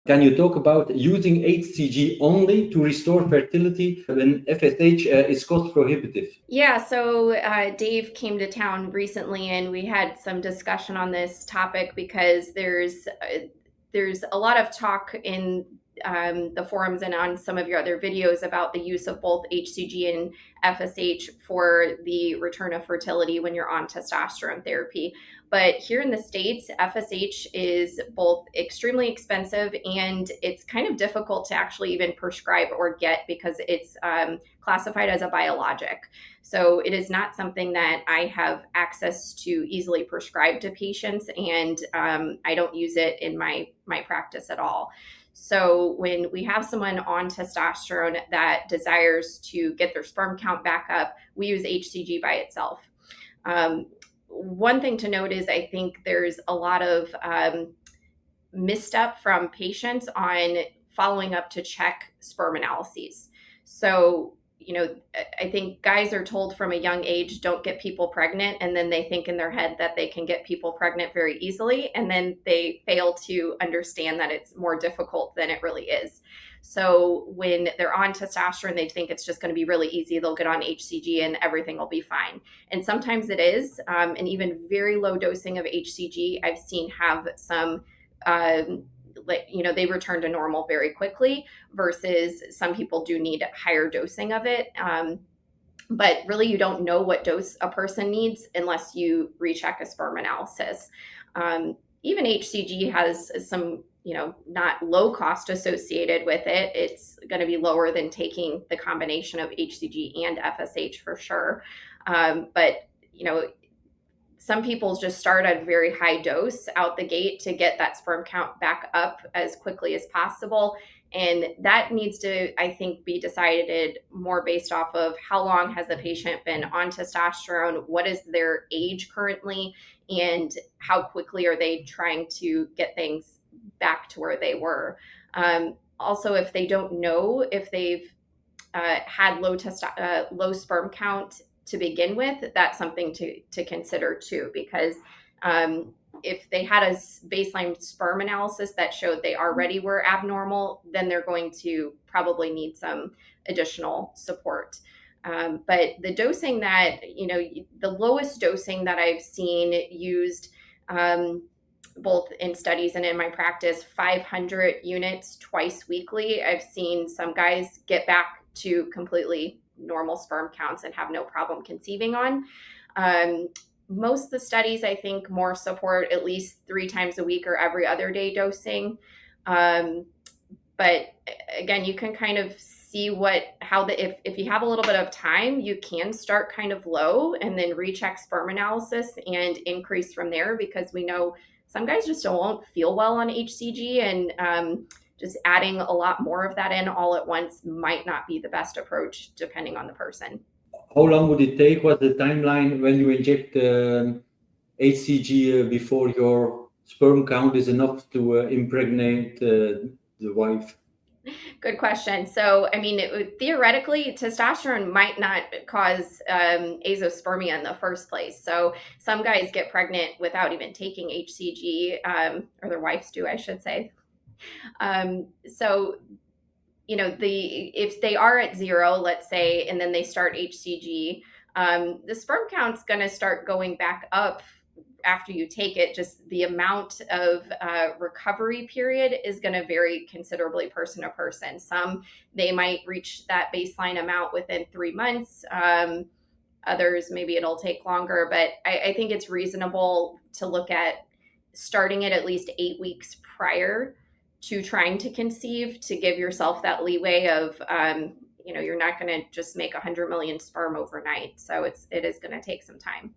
Can you talk about using HCG only to restore fertility when FSH is cost prohibitive? Yeah, so Dave came to town recently and we had some discussion on this topic because there's a lot of talk in the forums and on some of your other videos about the use of both HCG and FSH for the return of fertility when you're on testosterone therapy. But here in the States, FSH is both extremely expensive and it's kind of difficult to actually even prescribe or get because it's classified as a biologic. So it is not something that I have access to easily prescribe to patients, and I don't use it in my practice at all. So when we have someone on testosterone that desires to get their sperm count back up, we use HCG by itself. One thing to note is I think there's a lot of misstep from patients on following up to check sperm analyses. So, I think guys are told from a young age, don't get people pregnant. And then they think in their head that they can get people pregnant very easily. And then they fail to understand that it's more difficult than it really is. So when they're on testosterone, they think it's just going to be really easy. They'll get on HCG and everything will be fine. And sometimes it is. And even very low dosing of HCG, I've seen have some they return to normal very quickly versus some people do need higher dosing of it. But really, you don't know what dose a person needs unless you recheck a sperm analysis. Even HCG has some, not low cost associated with it. It's going to be lower than taking the combination of HCG and FSH for sure. But some people just start at a very high dose out the gate to get that sperm count back up as quickly as possible. And that needs to, I think, be decided more based off of how long has the patient been on testosterone, what is their age currently, and how quickly are they trying to get things back to where they were. Also, if they don't know if they've had low sperm count to begin with, that's something to consider too, because if they had a baseline sperm analysis that showed they already were abnormal, then they're going to probably need some additional support. But the dosing that, the lowest dosing that I've seen used both in studies and in my practice, 500 units twice weekly. I've seen some guys get back to completely normal sperm counts and have no problem conceiving on. Most of the studies, I think, more support at least 3 times a week or every other day dosing. But again, you can kind of see if you have a little bit of time, you can start kind of low and then recheck sperm analysis and increase from there, because we know some guys just won't feel well on HCG, and just adding a lot more of that in all at once might not be the best approach depending on the person. How long would it take? What's the timeline when you inject HCG before your sperm count is enough to impregnate the wife? Good question. So, theoretically, testosterone might not cause azoospermia in the first place. So some guys get pregnant without even taking HCG, or their wives do, I should say. So, if they are at 0, let's say, and then they start HCG, the sperm count's going to start going back up after you take it. Just the amount of recovery period is going to vary considerably person to person. Some, they might reach that baseline amount within 3 months. Others, maybe it'll take longer, but I think it's reasonable to look at starting it at least 8 weeks prior to trying to conceive, to give yourself that leeway of, you're not going to just make 100 million sperm overnight. So it is going to take some time.